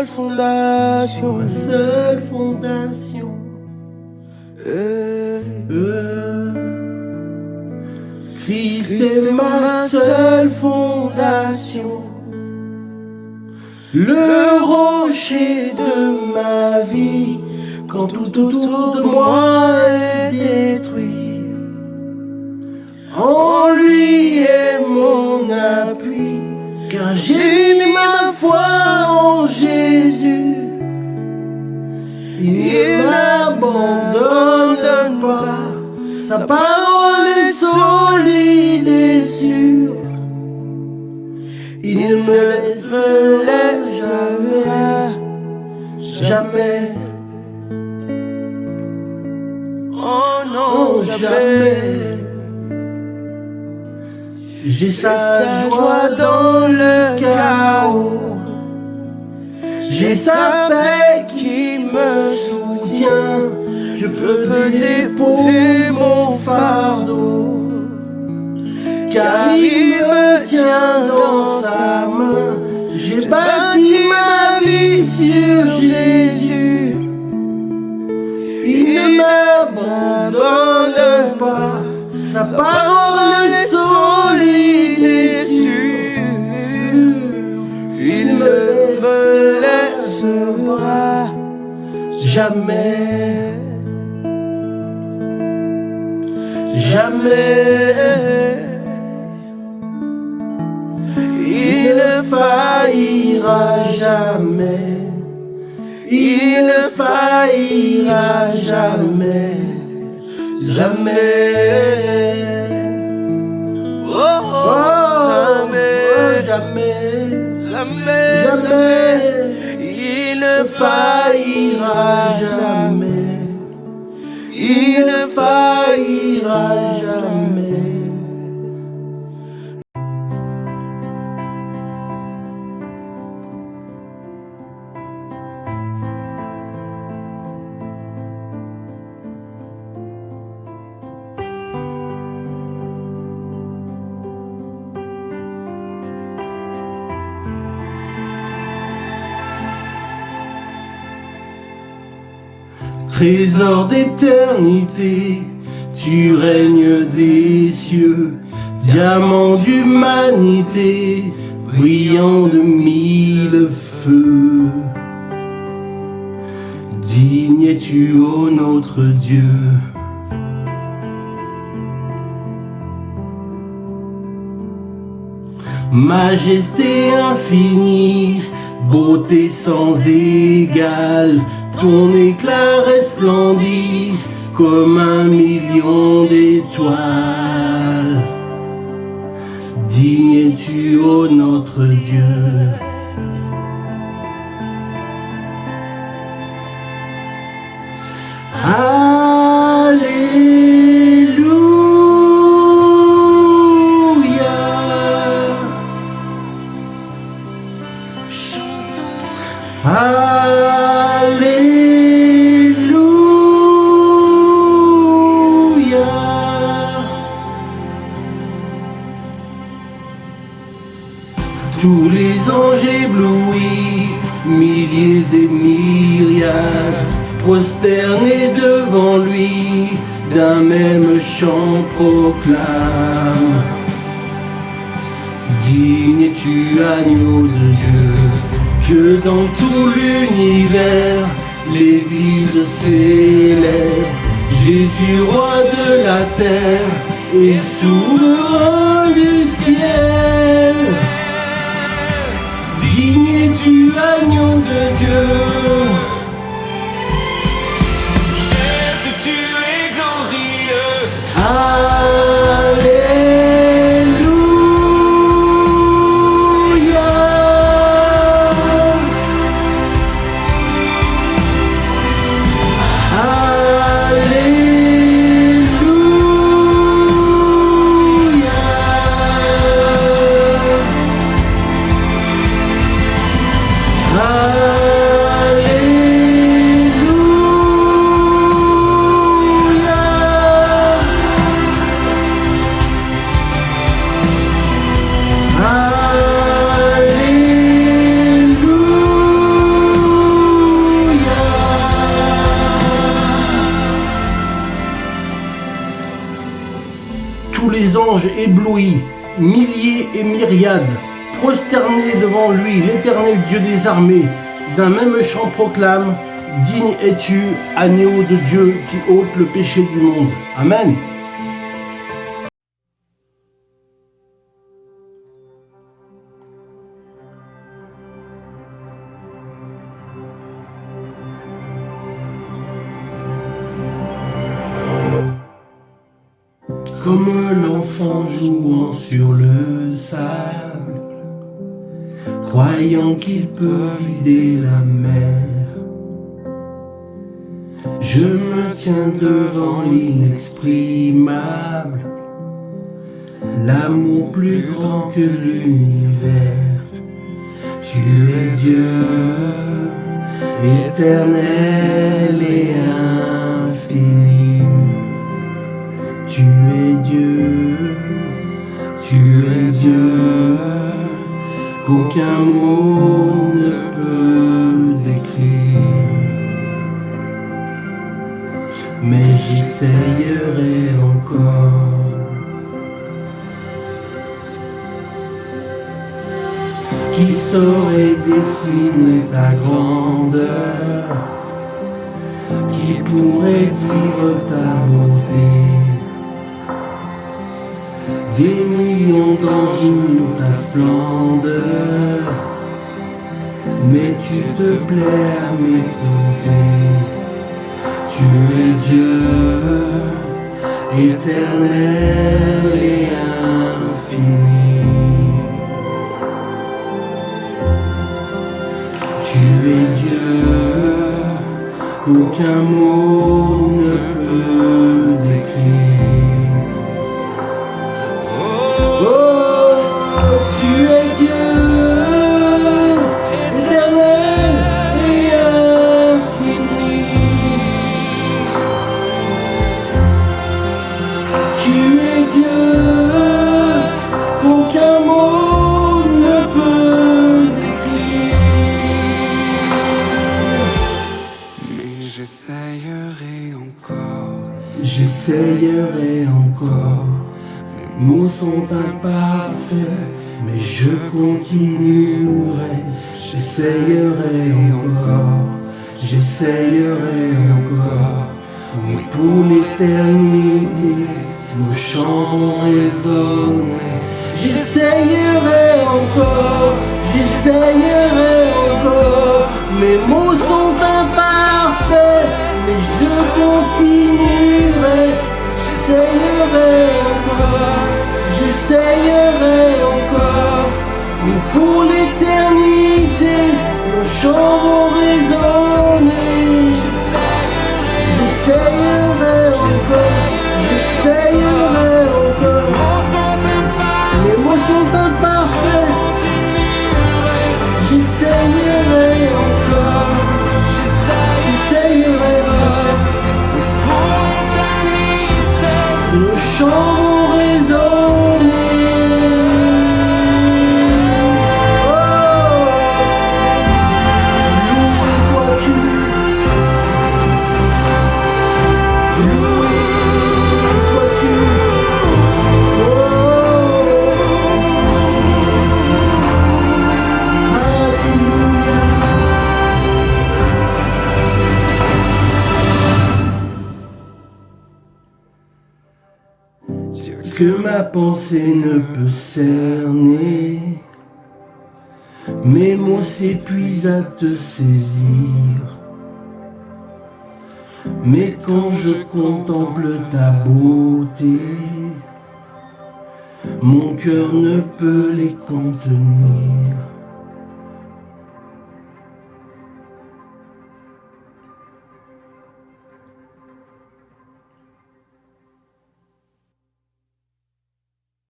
seule fondation. Ma seule fondation. Christ est ma seule fondation. Le rocher de ma vie, quand tout autour de moi est détruit. En lui est mon appui, car j'ai mis ma foi en Jésus. Il n'abandonne pas, sa parole est solide et sûre. Il ne me laissera jamais. Oh non, jamais. J'ai sa joie dans le chaos. J'ai sa paix qui me soutient. Je peux déposer mon fardeau, car il me tient dans sa main. J'ai bâti ma vie sur Jésus. Il ne m'abandonne pas, sa parole est solide et sûre. Il ne me laissera jamais. Jamais. Il ne faillira jamais. Il ne faillira jamais. Jamais. Oh, jamais. Jamais. Jamais. Jamais. Il ne faillira jamais. Il ne faillira jamais. Trésor d'éternité, tu règnes des cieux, diamant d'humanité, brillant de mille feux. Digne es-tu, ô notre Dieu. Majesté infinie, beauté sans égale, ton éclat resplendit comme 1 million d'étoiles. Digne es-tu, ô notre Dieu. Alléluia. Tous les anges éblouis, milliers et myriades, prosternés devant lui, d'un même chant proclament. Digne es-tu, agneau de Dieu, que dans tout l'univers, l'Église s'élève. Jésus, roi de la terre et souverain du ciel. Digne es-tu, agneau de Dieu. Jésus, tu es glorieux. Alléluia. tous les anges éblouis, milliers et myriades, prosternés devant lui, l'éternel Dieu des armées, d'un même chant proclame: digne es-tu, agneau de Dieu qui ôte le péché du monde. Amen. Comme l'enfant jouant sur le sable, croyant qu'il peut vider la mer, je me tiens devant l'inexprimable, l'amour plus grand que l'univers. Tu es Dieu, éternel et infini. Tu es Dieu, qu'aucun mot ne peut décrire. Mais j'essayerai encore. Qui saurait dessiner ta grandeur? Qui pourrait dire ta beauté? Des millions d'anges nous ta splendeur, mais tu te plais à mes côtés. Tu es Dieu, éternel et infini. Tu es Dieu, qu'aucun mot ne peut décrire. Tu es Dieu, éternel et infini. Tu es Dieu, qu'aucun mot ne peut décrire. Mais j'essayerai encore. J'essayerai encore. Mes mots sont imparfaits, mais je continuerai. J'essayerai encore. J'essayerai encore. Oui, pour l'éternité, nos chants vont résonner. J'essayerai encore. J'essayerai encore. Mes mots sont imparfaits, mais je continuerai. J'essayerai encore, j'essayerai encore, mais pour l'éternité, nos chants vont résonner. J'essayerai encore, j'essayerai encore. Les mots sont imparfaits, j'essayerai encore, j'essayerai encore. Nos chants vont résonner. Oh, loué sois-tu, loué sois-tu. Oh, alléluia. Que ma pensée ne peut cerner, mes mots s'épuisent à te saisir. Mais quand je contemple ta beauté, mon cœur ne peut les contenir.